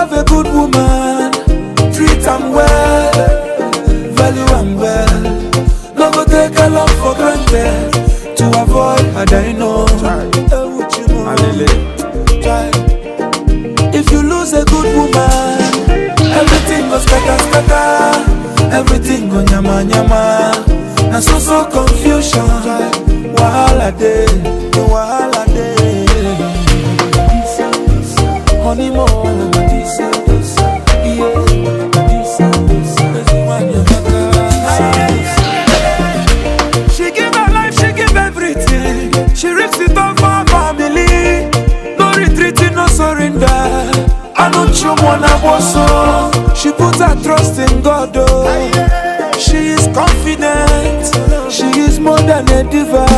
love a good woman, treat am well, value am well. No go take a love for granted to avoid had I know. If you lose a good woman, everything goes scatter. Everything go nyama nyama. Na so confusion. Wahala day. Honey more. She give her life, she give everything. She risks it all for her family. No retreating, no surrender. I know you wanna so. She puts her trust in God, oh. She is confident. She is more than a diva.